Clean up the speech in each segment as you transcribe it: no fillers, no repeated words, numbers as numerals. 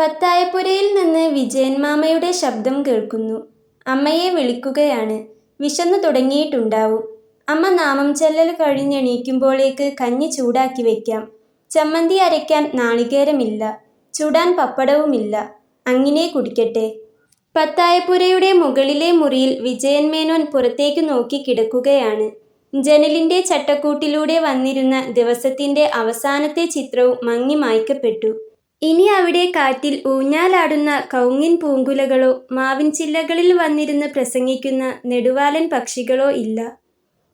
പത്തായപ്പുരയിൽ നിന്ന് വിജയൻ മാമയുടെ ശബ്ദം കേൾക്കുന്നു. അമ്മയെ വിളിക്കുകയാണ്. വിശന്നു തുടങ്ങിയിട്ടുണ്ടാവും. അമ്മ നാമം ചെല്ലൽ കഴിഞ്ഞെണീക്കുമ്പോഴേക്ക് കഞ്ഞി ചൂടാക്കി വെക്കാം. ചമ്മന്തി അരയ്ക്കാൻ നാളികേരമില്ല, ചുടാൻ പപ്പടവുമില്ല. അങ്ങനെ കുടിക്കട്ടെ. പത്തായപ്പുരയുടെ മുകളിലെ മുറിയിൽ വിജയൻ മേനോൻ പുറത്തേക്ക് നോക്കി കിടക്കുകയാണ്. ജനലിന്റെ ചട്ടക്കൂട്ടിലൂടെ വന്നിരുന്ന ദിവസത്തിന്റെ അവസാനത്തെ ചിത്രവും മങ്ങി മായ്ക്കപ്പെട്ടു. ഇനി അവിടെ കാറ്റിൽ ഊഞ്ഞാലാടുന്ന കൗങ്ങിൻ പൂങ്കുലകളോ മാവിൻ ചില്ലകളിൽ വന്നിരുന്ന് പ്രസംഗിക്കുന്ന നെടുവാലൻ പക്ഷികളോ ഇല്ല.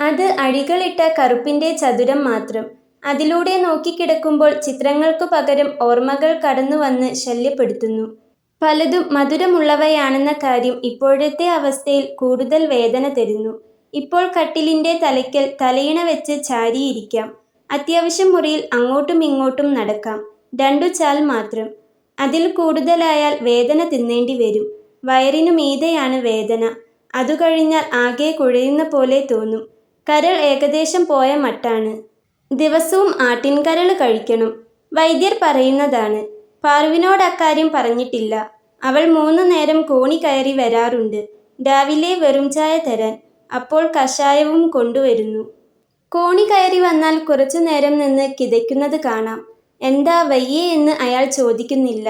അത് അഴികളിട്ട കറുപ്പിന്റെ ചതുരം മാത്രം. അതിലൂടെ നോക്കിക്കിടക്കുമ്പോൾ ചിത്രങ്ങൾക്കു പകരം ഓർമ്മകൾ കടന്നു വന്ന് ശല്യപ്പെടുത്തുന്നു. പലതും മധുരമുള്ളവയാണെന്ന കാര്യം ഇപ്പോഴത്തെ അവസ്ഥയിൽ കൂടുതൽ വേദന തരുന്നു. ഇപ്പോൾ കട്ടിലിന്റെ തലയ്ക്കൽ തലയിണ വെച്ച് ചാരിയിരിക്കാം. അത്യാവശ്യം മുറിയിൽ അങ്ങോട്ടും ഇങ്ങോട്ടും നടക്കാം. 2 ചാൽ മാത്രം. അതിൽ കൂടുതലായാൽ വേദന തിന്നേണ്ടി വരും. വയറിനു മീതെയാണ് വേദന. അതു കഴിഞ്ഞാൽ ആകെ കുഴയുന്ന പോലെ തോന്നും. കരൾ ഏകദേശം പോയ മട്ടാണ്. ദിവസവും ആട്ടിൻകരൾ കഴിക്കണം. വൈദ്യർ പറയുന്നതാണ്. പാറുവിനോട് അക്കാര്യം പറഞ്ഞിട്ടില്ല. അവൾ 3 നേരം കോണി കയറി വരാറുണ്ട്. രാവിലെ വെറും ചായ തരാൻ. അപ്പോൾ കഷായവും കൊണ്ടുവരുന്നു. കോണി കയറി വന്നാൽ കുറച്ചു നേരം നിന്ന് കിതയ്ക്കുന്നത് കാണാം. എന്താ വയ്യേ എന്ന് അയാൾ ചോദിക്കുന്നില്ല.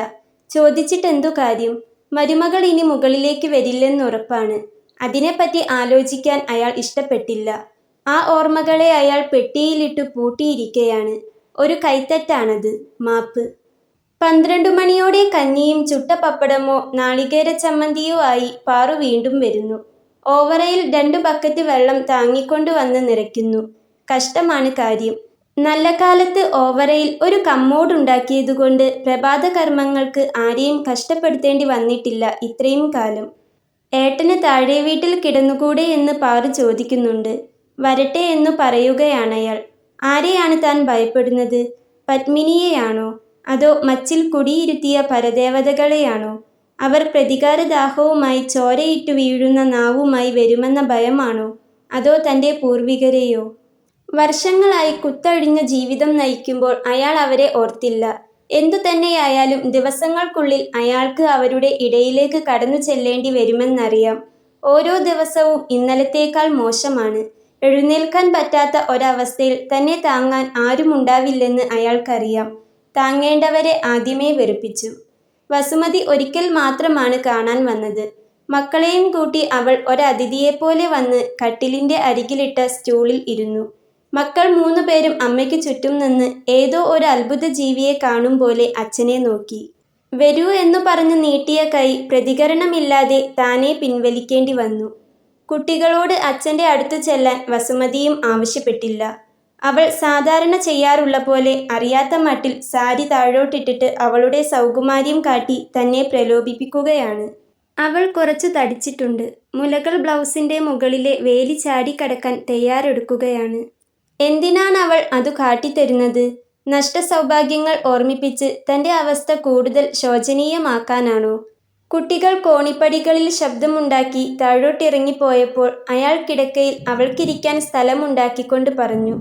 ചോദിച്ചിട്ടെന്തു കാര്യം? മരുമകൾ ഇനി മുകളിലേക്ക് വരില്ലെന്നുറപ്പാണ്. അതിനെപ്പറ്റി ആലോചിക്കാൻ അയാൾ ഇഷ്ടപ്പെട്ടില്ല. ആ ഓർമ്മകളെ അയാൾ പെട്ടിയിലിട്ടു പൂട്ടിയിരിക്കയാണ്. ഒരു കൈത്തെറ്റാണത്. മാപ്പ്. 12 മണിയോടെ കഞ്ഞിയും ചുട്ട പപ്പടമോ നാളികേര ചമ്മന്തിയോ ആയി പാറു വീണ്ടും വരുന്നു. ഓവറയിൽ 2 ബക്കറ്റ് വെള്ളം താങ്ങിക്കൊണ്ടു വന്ന് നിറയ്ക്കുന്നു. കഷ്ടമാണ് കാര്യം. നല്ല കാലത്ത് ഓവറയിൽ ഒരു കമ്മോടുണ്ടാക്കിയതുകൊണ്ട് പ്രഭാത കർമ്മങ്ങൾക്ക് ആരെയും കഷ്ടപ്പെടുത്തേണ്ടി വന്നിട്ടില്ല ഇത്രയും കാലം. ഏട്ടന് താഴെ വീട്ടിൽ കിടന്നുകൂടെ എന്ന് പാറു ചോദിക്കുന്നുണ്ട്. വരട്ടെ എന്നു പറയുകയാണയാൾ. ആരെയാണ് താൻ ഭയപ്പെടുന്നത്? പത്മിനിയെയാണോ? അതോ മച്ചിൽ കുടിയിരുത്തിയ പരദേവതകളെയാണോ? അവർ പ്രതികാരദാഹവുമായി ചോരയിട്ടു വീഴുന്ന നാവുമായി വരുമെന്ന ഭയമാണോ? അതോ തൻ്റെ പൂർവികരെയോ? വർഷങ്ങളായി കുത്തഴിഞ്ഞ ജീവിതം നയിക്കുമ്പോൾ അയാൾ അവരെ ഓർത്തില്ല. എന്തു തന്നെയായാലും ദിവസങ്ങൾക്കുള്ളിൽ അയാൾക്ക് അവരുടെ ഇടയിലേക്ക് കടന്നു ചെല്ലേണ്ടി വരുമെന്നറിയാം. ഓരോ ദിവസവും ഇന്നലത്തേക്കാൾ മോശമാണ്. എഴുന്നേൽക്കാൻ പറ്റാത്ത ഒരവസ്ഥയിൽ തന്നെ താങ്ങാൻ ആരുമുണ്ടാവില്ലെന്ന് അയാൾക്കറിയാം. താങ്ങേണ്ടവരെ ആദ്യമേ വെറുപ്പിച്ചു. വസുമതി ഒരിക്കൽ മാത്രമാണ് കാണാൻ വന്നത്. മക്കളെയും കൂട്ടി അവൾ ഒരതിഥിയെപ്പോലെ വന്ന് കട്ടിലിന്റെ അരികിലിട്ട സ്റ്റൂളിൽ ഇരുന്നു. മക്കൾ 3 പേരും അമ്മയ്ക്ക് ചുറ്റും നിന്ന് ഏതോ ഒരു അത്ഭുത ജീവിയെ കാണും പോലെ അച്ഛനെ നോക്കി. വരൂ എന്നു പറഞ്ഞു നീട്ടിയ കൈ പ്രതികരണമില്ലാതെ താനേ പിൻവലിക്കേണ്ടി വന്നു. കുട്ടികളോട് അച്ഛൻ്റെ അടുത്തു ചെല്ലാൻ വസുമതിയും ആവശ്യപ്പെട്ടില്ല. അവൾ സാധാരണ ചെയ്യാറുള്ള പോലെ അറിയാത്ത മട്ടിൽ സാരി താഴോട്ടിട്ടിട്ട് അവളുടെ സൗകുമാര്യം കാട്ടി തന്നെ പ്രലോഭിപ്പിക്കുകയാണ്. അവൾ കുറച്ചു തടിച്ചിട്ടുണ്ട്. മുലകൾ ബ്ലൗസിന്റെ മുകളിലെ വേലി ചാടിക്കടക്കാൻ തയ്യാറെടുക്കുകയാണ്. എന്തിനാണവൾ അതു കാട്ടിത്തരുന്നത്? നഷ്ടസൗഭാഗ്യങ്ങൾ ഓർമ്മിപ്പിച്ച് തൻ്റെ അവസ്ഥ കൂടുതൽ ശോചനീയമാക്കാനാണോ? കുട്ടികൾ കോണിപ്പടികളിൽ ശബ്ദമുണ്ടാക്കി താഴോട്ടിറങ്ങിപ്പോയപ്പോൾ അയാൾ കിടക്കയിൽ അവൾക്കിരിക്കാൻ സ്ഥലമുണ്ടാക്കിക്കൊണ്ട് പറഞ്ഞു,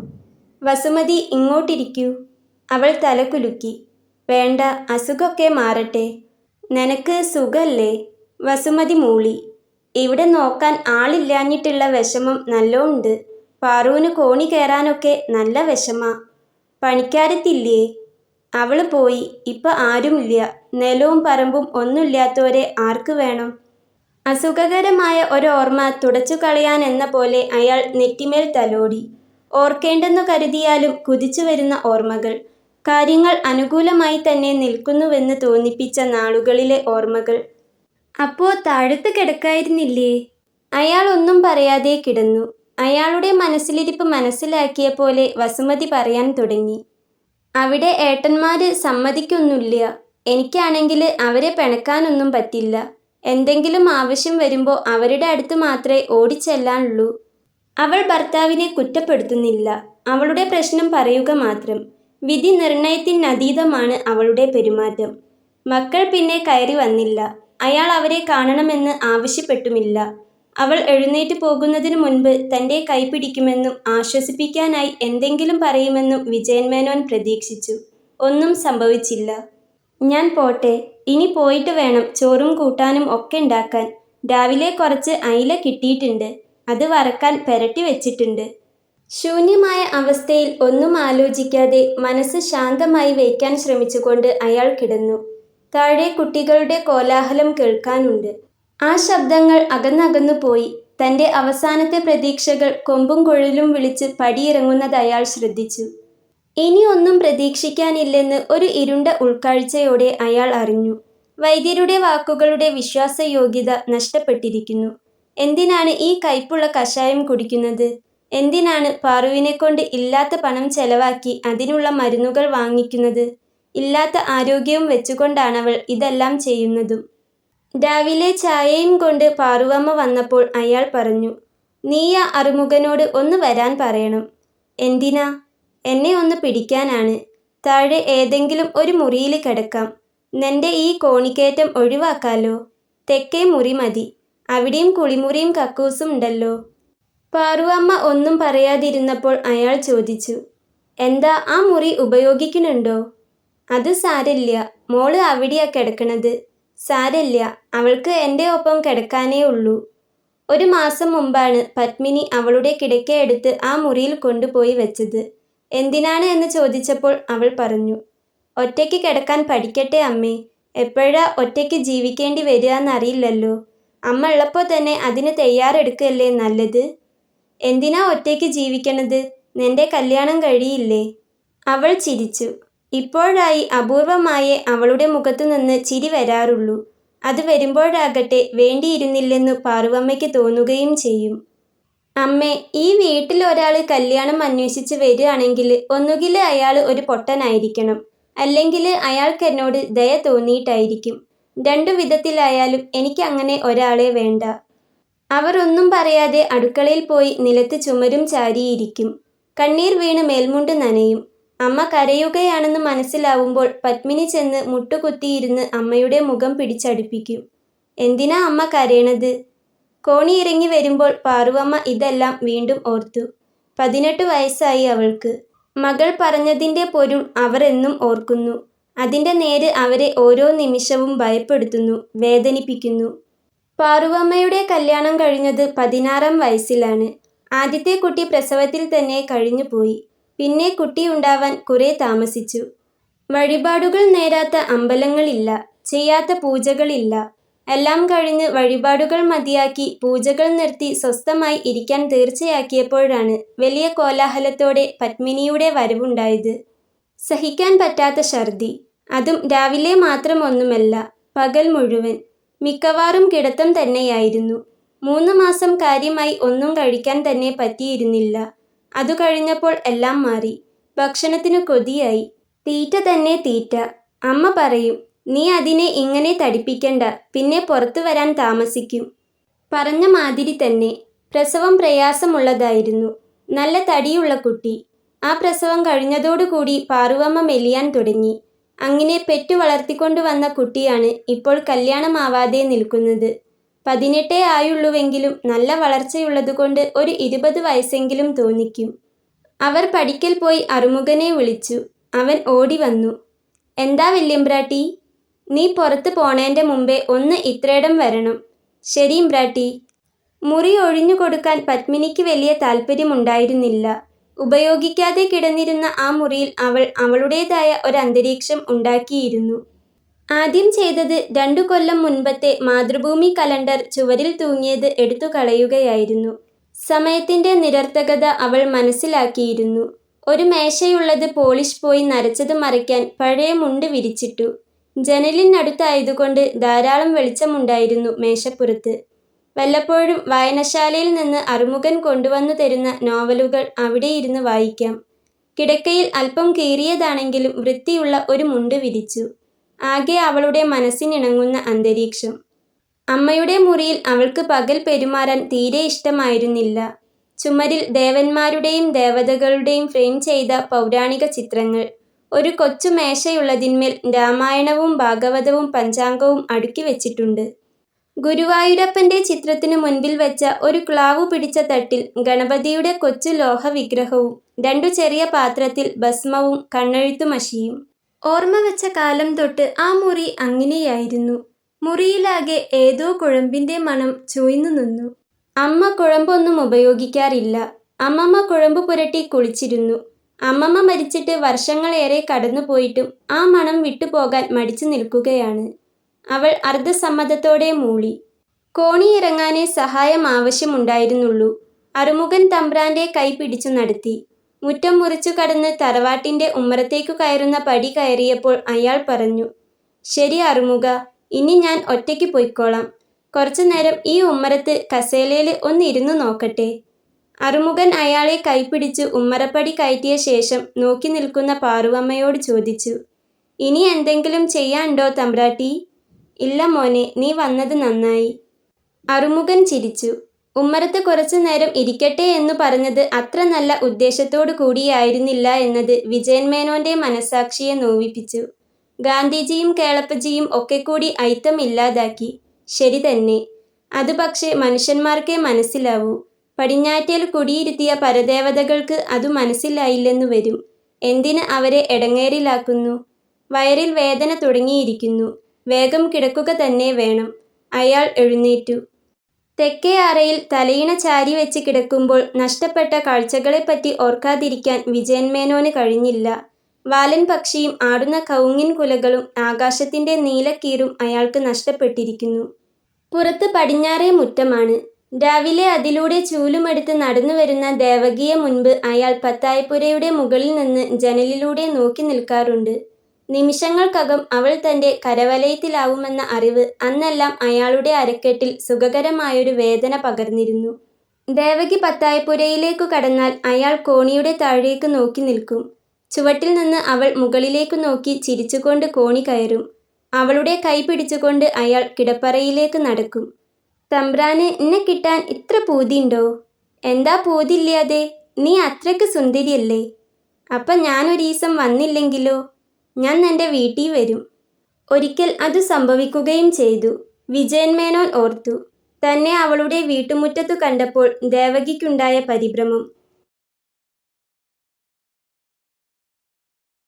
വസുമതി ഇങ്ങോട്ടിരിക്കൂ. അവൾ തലകുലുക്കി. വേണ്ട, അസുഖമൊക്കെ മാറട്ടെ. നിനക്ക് സുഖല്ലേ? വസുമതി മൂളി. ഇവിടെ നോക്കാൻ ആളില്ലാഞ്ഞിട്ടുള്ള വിഷമം നല്ലോണ്ട്. പാറുവിന് കോണി കയറാനൊക്കെ നല്ല വിഷമാ. പണിക്കാരത്തില്ലേ? അവള് പോയി. ഇപ്പം ആരുമില്ല. നിലവും പറമ്പും ഒന്നുമില്ലാത്തോരെ ആർക്ക് വേണം? അസുഖകരമായ ഒരോർമ്മ തുടച്ചു കളയാനെന്ന പോലെ അയാൾ നെറ്റിമേൽ തലോടി. ഓർക്കേണ്ടെന്നു കരുതിയാലും കുതിച്ചു വരുന്ന ഓർമ്മകൾ. കാര്യങ്ങൾ അനുകൂലമായി തന്നെ നിൽക്കുന്നുവെന്ന് തോന്നിപ്പിച്ച നാളുകളിലെ ഓർമ്മകൾ. അപ്പോ താഴത്ത് കിടക്കായിരുന്നില്ലേ? അയാൾ ഒന്നും പറയാതെ കിടന്നു. അയാളുടെ മനസ്സിലിരിപ്പ് മനസ്സിലാക്കിയ പോലെ വസുമതി പറയാൻ തുടങ്ങി. അവിടെ ഏട്ടന്മാര് സമ്മതിക്കൊന്നുമില്ല. എനിക്കാണെങ്കിൽ അവരെ പിണക്കാനൊന്നും പറ്റില്ല. എന്തെങ്കിലും ആവശ്യം വരുമ്പോൾ അവരുടെ അടുത്ത് മാത്രമേ ഓടിച്ചെല്ലാനുള്ളൂ. അവൾ ഭർത്താവിനെ കുറ്റപ്പെടുത്തുന്നില്ല. അവളുടെ പ്രശ്നം പറയുക മാത്രം. വിധി നിർണയത്തിനതീതമാണ് അവളുടെ പെരുമാറ്റം. മക്കൾ പിന്നെ കയറി വന്നില്ല. അയാൾ അവരെ കാണണമെന്ന് ആവശ്യപ്പെട്ടുമില്ല. അവൾ എഴുന്നേറ്റ് പോകുന്നതിനു മുൻപ് തൻ്റെ കൈ പിടിക്കുമെന്നും ആശ്വസിപ്പിക്കാനായി എന്തെങ്കിലും പറയുമെന്നും വിജയൻ മേനോൻ പ്രതീക്ഷിച്ചു. ഒന്നും സംഭവിച്ചില്ല. ഞാൻ പോട്ടെ. ഇനി പോയിട്ട് വേണം ചോറും കൂട്ടാനും ഒക്കെ ഉണ്ടാക്കാൻ. രാവിലെ കുറച്ച് അയില കിട്ടിയിട്ടുണ്ട്. അത് വറക്കാൻ പെരട്ടി വെച്ചിട്ടുണ്ട്. ശൂന്യമായ അവസ്ഥയിൽ ഒന്നും ആലോചിക്കാതെ മനസ്സ് ശാന്തമായി വയ്ക്കാൻ ശ്രമിച്ചുകൊണ്ട് അയാൾ കിടന്നു. താഴെ കുട്ടികളുടെ കോലാഹലം കേൾക്കാനുണ്ട്. ആ ശബ്ദങ്ങൾ അകന്നകന്നു പോയി. തൻ്റെ അവസാനത്തെ പ്രതീക്ഷകൾ കൊമ്പും കുഴലും വിളിച്ച് പടിയിറങ്ങുന്നത് അയാൾ ശ്രദ്ധിച്ചു. ഇനി ഒന്നും പ്രതീക്ഷിക്കാനില്ലെന്ന് ഒരു ഇരുണ്ട ഉൾക്കാഴ്ചയോടെ അയാൾ അറിഞ്ഞു. വൈദ്യരുടെ വാക്കുകളുടെ വിശ്വാസയോഗ്യത നഷ്ടപ്പെട്ടിരിക്കുന്നു. എന്തിനാണ് ഈ കയ്പുള്ള കഷായം കുടിക്കുന്നത്? എന്തിനാണ് പാറുവിനെക്കൊണ്ട് ഇല്ലാത്ത പണം ചെലവാക്കി അതിനുള്ള മരുന്നുകൾ വാങ്ങിക്കുന്നത്? ഇല്ലാത്ത ആരോഗ്യവും വെച്ചുകൊണ്ടാണവൾ ഇതെല്ലാം ചെയ്യുന്നതും. രാവിലെ ചായയും കൊണ്ട് പാറുവമ്മ വന്നപ്പോൾ അയാൾ പറഞ്ഞു, "നീയാ അറുമുഖനോട് ഒന്ന് വരാൻ പറയണം." "എന്തിനാ?" "എന്നെ ഒന്ന് പിടിക്കാനാണ്. താഴെ ഏതെങ്കിലും ഒരു മുറിയിൽ കിടക്കാം. നിന്റെ ഈ കോണിക്കേറ്റം ഒഴിവാക്കാലോ. തെക്കേ മുറി മതി. അവിടെയും കുളിമുറിയും കക്കൂസും ഉണ്ടല്ലോ." പാറുവമ്മ ഒന്നും പറയാതിരുന്നപ്പോൾ അയാൾ ചോദിച്ചു, "എന്താ ആ മുറി ഉപയോഗിക്കുന്നുണ്ടോ?" "അത് സാരല്ല, മോള് അവിടെയാ കിടക്കണത്." "സാരല്ല, അവൾക്ക് എൻ്റെ ഒപ്പം കിടക്കാനേ ഉള്ളൂ." 1 മാസം മുമ്പാണ് പത്മിനി അവളുടെ കിടക്കയെടുത്ത് ആ മുറിയിൽ കൊണ്ടുപോയി വെച്ചത്. എന്തിനാണ് എന്ന് ചോദിച്ചപ്പോൾ അവൾ പറഞ്ഞു, "ഒറ്റയ്ക്ക് കിടക്കാൻ പഠിക്കട്ടെ അമ്മേ. എപ്പോഴാ ഒറ്റയ്ക്ക് ജീവിക്കേണ്ടി വരികയെന്നറിയില്ലല്ലോ. അമ്മ ഉള്ളപ്പോൾ തന്നെ അതിന് തയ്യാറെടുക്കല്ലേ നല്ലത്." "എന്തിനാ ഒറ്റയ്ക്ക് ജീവിക്കണത്? നിന്റെ കല്യാണം കഴിയില്ലേ?" അവൾ ചിരിച്ചു. ഇപ്പോഴായി അപൂർവമായേ അവളുടെ മുഖത്തുനിന്ന് ചിരി വരാറുള്ളൂ. അത് വരുമ്പോഴാകട്ടെ വേണ്ടിയിരുന്നില്ലെന്നു പാറുവമ്മയ്ക്ക് തോന്നുകയും ചെയ്യും. "അമ്മേ, ഈ വീട്ടിൽ ഒരാൾ കല്യാണം അന്വേഷിച്ച് വരികയാണെങ്കിൽ ഒന്നുകിൽ അയാൾ ഒരു പൊട്ടനായിരിക്കണം, അല്ലെങ്കിൽ അയാൾക്ക് എന്നോട് ദയ തോന്നിയിട്ടായിരിക്കും. 2 വിധത്തിലായാലും എനിക്ക് അങ്ങനെ ഒരാളെ വേണ്ട." അവർ ഒന്നും പറയാതെ അടുക്കളയിൽ പോയി നിലത്ത് ചുമരും ചാരിയിരിക്കും. കണ്ണീർ വീണ് മേൽമുണ്ട് നനയും. അമ്മ കരയുകയാണെന്ന് മനസ്സിലാവുമ്പോൾ പത്മിനി ചെന്ന് മുട്ടുകുത്തിയിരുന്ന് അമ്മയുടെ മുഖം പിടിച്ചടുപ്പിക്കും. "എന്തിനാ അമ്മ കരയണത്?" കോണിയിറങ്ങി വരുമ്പോൾ പാറുവമ്മ ഇതെല്ലാം വീണ്ടും ഓർത്തു. 18 വയസ്സായി അവൾക്ക്. മകൾ പറഞ്ഞതിൻ്റെ പൊരുൾ അവർ എന്നും ഓർക്കുന്നു. അതിൻ്റെ നേര് അവരെ ഓരോ നിമിഷവും ഭയപ്പെടുത്തുന്നു, വേദനിപ്പിക്കുന്നു. പാറുവമ്മയുടെ കല്യാണം കഴിഞ്ഞത് 16-ാം വയസ്സിലാണ്. ആദ്യത്തെ കുട്ടി പ്രസവത്തിൽ തന്നെ കഴിഞ്ഞുപോയി. പിന്നെ കുട്ടിയുണ്ടാവാൻ കുറെ താമസിച്ചു. വഴിപാടുകൾ നേരാത്ത അമ്പലങ്ങളില്ല, ചെയ്യാത്ത പൂജകളില്ല. എല്ലാം കഴിഞ്ഞ് വഴിപാടുകൾ മതിയാക്കി പൂജകൾ നിർത്തി സ്വസ്ഥമായി ഇരിക്കാൻ തീർച്ചയാക്കിയപ്പോഴാണ് വലിയ കോലാഹലത്തോടെ പത്മിനിയുടെ വരവുണ്ടായത്. സഹിക്കാൻ പറ്റാത്ത ഛർദി. അതും രാവിലെ മാത്രമൊന്നുമല്ല, പകൽ മുഴുവൻ. മിക്കവാറും കിടത്തം തന്നെയായിരുന്നു. 3 മാസം കാര്യമായി ഒന്നും കഴിക്കാൻ തന്നെ പറ്റിയിരുന്നില്ല. അതു കഴിഞ്ഞപ്പോൾ എല്ലാം മാറി. ഭക്ഷണത്തിനു കൊതിയായി. തീറ്റ തന്നെ തീറ്റ. അമ്മ പറയും, "നീ അതിനെ ഇങ്ങനെ തടിപ്പിക്കണ്ട, പിന്നെ പുറത്തു വരാൻ താമസിക്കും." പറഞ്ഞ മാതിരി തന്നെ. പ്രസവം പ്രയാസമുള്ളതായിരുന്നു. നല്ല തടിയുള്ള കുട്ടി. ആ പ്രസവം കഴിഞ്ഞതോടുകൂടി പാറുവമ്മ മെലിയാൻ തുടങ്ങി. അങ്ങനെ പെറ്റു വളർത്തിക്കൊണ്ടുവന്ന കുട്ടിയാണ് ഇപ്പോൾ കല്യാണമാവാതെ നിൽക്കുന്നത്. 18 ആയുള്ളുവെങ്കിലും നല്ല വളർച്ചയുള്ളതുകൊണ്ട് ഒരു 20 വയസ്സെങ്കിലും തോന്നിക്കും. അവർ പടിക്കൽ പോയി അറുമുഖനെ വിളിച്ചു. അവൻ ഓടി വന്നു. "എന്താ വല്യമ്പ്രാട്ടി?" "നീ പുറത്ത് പോണേൻ്റെ മുമ്പേ ഒന്ന് ഇത്രയിടം വരണം." "ശരി മ്പ്രാട്ടി." മുറി ഒഴിഞ്ഞു കൊടുക്കാൻ പത്മിനിക്ക് വലിയ താല്പര്യമുണ്ടായിരുന്നില്ല. ഉപയോഗിക്കാതെ കിടന്നിരുന്ന ആ മുറിയിൽ അവൾ അവളുടേതായ ഒരന്തരീക്ഷം ഉണ്ടാക്കിയിരുന്നു. ആദ്യം ചെയ്തത് 2 കൊല്ലം മുൻപത്തെ മാതൃഭൂമി കലണ്ടർ ചുവരിൽ തൂങ്ങിയത് എടുത്തു കളയുകയായിരുന്നു. സമയത്തിൻ്റെ നിരർത്ഥകത അവൾ മനസ്സിലാക്കിയിരുന്നു. ഒരു മേശയുള്ളത് പോളിഷ് പോയി നരച്ചത് മറയ്ക്കാൻ പഴയ മുണ്ട് വിരിച്ചിട്ടു. ജനലിനടുത്തായതുകൊണ്ട് ധാരാളം വെളിച്ചമുണ്ടായിരുന്നു മേശപ്പുറത്ത്. വല്ലപ്പോഴും വായനശാലയിൽ നിന്ന് അറുമുഖൻ കൊണ്ടുവന്നു തരുന്ന നോവലുകൾ അവിടെയിരുന്ന് വായിക്കാം. കിടക്കയിൽ അല്പം കീറിയതാണെങ്കിലും വൃത്തിയുള്ള ഒരു മുണ്ട് വിരിച്ചു. ആകെ അവളുടെ മനസ്സിനിണങ്ങുന്ന അന്തരീക്ഷം. അമ്മയുടെ മുറിയിൽ അവൾക്ക് പകൽ പെരുമാറാൻ തീരെ ഇഷ്ടമായിരുന്നില്ല. ചുമരിൽ ദേവന്മാരുടെയും ദേവതകളുടെയും ഫ്രെയിം ചെയ്ത പൗരാണിക ചിത്രങ്ങൾ. ഒരു കൊച്ചു മേശയുള്ളതിന്മേൽ രാമായണവും ഭാഗവതവും പഞ്ചാംഗവും അടുക്കി വെച്ചിട്ടുണ്ട്. ഗുരുവായൂരപ്പൻ്റെ ചിത്രത്തിനു മുൻപിൽ വെച്ച ഒരു ക്ലാവു പിടിച്ച തട്ടിൽ ഗണപതിയുടെ കൊച്ചു ലോഹ വിഗ്രഹവും 2 ചെറിയ പാത്രത്തിൽ ഭസ്മവും കണ്ണെഴുത്തുമഷിയും. ഓർമ്മ വെച്ച കാലം തൊട്ട് ആ മുറി അങ്ങനെയായിരുന്നു. മുറിയിലാകെ ഏതോ കുഴമ്പിന്റെ മണം ചൂഴ്ന്നു നിന്നു. അമ്മ കുഴമ്പൊന്നും ഉപയോഗിക്കാറില്ല. അമ്മമ്മ കുഴമ്പ് പുരട്ടി കുളിച്ചിരുന്നു. അമ്മമ്മ മരിച്ചിട്ട് വർഷങ്ങളേറെ കടന്നുപോയിട്ടും ആ മണം വിട്ടുപോകാൻ മടിച്ചു നിൽക്കുകയാണ്. അവൾ അർദ്ധസമ്മതത്തോടെ മൂളി. കോണിയിറങ്ങാനേ സഹായം ആവശ്യമുണ്ടായിരുന്നുള്ളൂ. അറുമുഖൻ തമ്പ്രാന്റെ കൈ പിടിച്ചു നടത്തി. മുറ്റം മുറിച്ചു കടന്ന് തറവാട്ടിന്റെ ഉമ്മറത്തേക്കു കയറുന്ന പടി കയറിയപ്പോൾ അയാൾ പറഞ്ഞു, ശരി അറുമുഖ, ഇനി ഞാൻ ഒറ്റയ്ക്ക് പൊയ്ക്കോളാം. കുറച്ചുനേരം ഈ ഉമ്മറത്ത് കസേലയിൽ ഒന്നിരുന്നു നോക്കട്ടെ. അറുമുഖൻ അയാളെ കൈപിടിച്ചു ഉമ്മറപ്പടി കയറ്റിയ ശേഷം നോക്കി നിൽക്കുന്ന പാറുവമ്മയോട് ചോദിച്ചു, ഇനി എന്തെങ്കിലും ചെയ്യാനുണ്ടോ തമ്പ്രാട്ടി? ഇല്ല മോനെ, നീ വന്നത് നന്നായി. അറുമുഖൻ ചിരിച്ചു. ഉമ്മറത്ത് കുറച്ചു നേരം ഇരിക്കട്ടെ എന്നു പറഞ്ഞത് അത്ര നല്ല ഉദ്ദേശത്തോടു കൂടിയായിരുന്നില്ല എന്നത് വിജയൻ മേനോന്റെ മനസാക്ഷിയെ നോവിപ്പിച്ചു. ഗാന്ധിജിയും കേളപ്പജിയും ഒക്കെ കൂടി അയിത്തം ഇല്ലാതാക്കി. ശരി തന്നെ. അത് പക്ഷേ മനുഷ്യന്മാർക്കേ മനസ്സിലാവൂ. പടിഞ്ഞാറ്റേൽ കുടിയിരുത്തിയ പരദേവതകൾക്ക് അതു മനസ്സിലായില്ലെന്നു വരും. എന്തിന് അവരെ എടങ്ങേറിലാക്കുന്നു? വയറിൽ വേദന തുടങ്ങിയിരിക്കുന്നു. വേഗം കിടക്കുക തന്നെ വേണം. അയാൾ എഴുന്നേറ്റു. തെക്കേ അറയിൽ തലയിണ ചാരിവെച്ച് കിടക്കുമ്പോൾ നഷ്ടപ്പെട്ട കാഴ്ചകളെപ്പറ്റി ഓർക്കാതിരിക്കാൻ വിജയൻ മേനോന് കഴിഞ്ഞില്ല. വാലൻ പക്ഷിയും ആടുന്ന കവുങ്ങിൻ കുലകളും ആകാശത്തിന്റെ നീലക്കീറും അയാൾക്ക് നഷ്ടപ്പെട്ടിരിക്കുന്നു. പുറത്ത് പടിഞ്ഞാറേ മുറ്റമാണ്. രാവിലെ അതിലൂടെ ചൂലുമെടുത്ത് നടന്നു വരുന്ന ദേവകിയെ മുൻപ് അയാൾ പത്തായപ്പുരയുടെ മുകളിൽ നിന്ന് ജനലിലൂടെ നോക്കി നിൽക്കാറുണ്ട്. നിമിഷങ്ങൾക്കകം അവൾ തന്റെ കരവലയത്തിലാവുമെന്ന അറിവ് അന്നെല്ലാം അയാളുടെ അരക്കെട്ടിൽ സുഖകരമായൊരു വേദന പകർന്നിരുന്നു. ദേവകി പത്തായപ്പുരയിലേക്കു കടന്നാൽ അയാൾ കോണിയുടെ താഴേക്ക് നോക്കി നിൽക്കും. ചുവട്ടിൽ നിന്ന് അവൾ മുകളിലേക്കു നോക്കി ചിരിച്ചുകൊണ്ട് കോണി കയറും. അവളുടെ കൈ പിടിച്ചുകൊണ്ട് അയാൾ കിടപ്പറയിലേക്ക് നടക്കും. തമ്പ്രാന് എന്നെ കിട്ടാൻ ഇത്ര പൂതിയുണ്ടോ? എന്താ പൂതിയില്ലാതെ? നീ അത്രയ്ക്ക് സുന്ദരിയല്ലേ. അപ്പം ഞാനൊരീസം വന്നില്ലെങ്കിലോ? ഞാൻ നിന്റെ വീട്ടിൽ വരും. ഒരിക്കൽ അതു സംഭവിക്കുകയും ചെയ്തു. വിജയൻ മേനോൻ ഓർത്തു. തന്നെ അവളുടെ വീട്ടുമുറ്റത്തു കണ്ടപ്പോൾ ദേവകിക്കുണ്ടായ പരിഭ്രമം.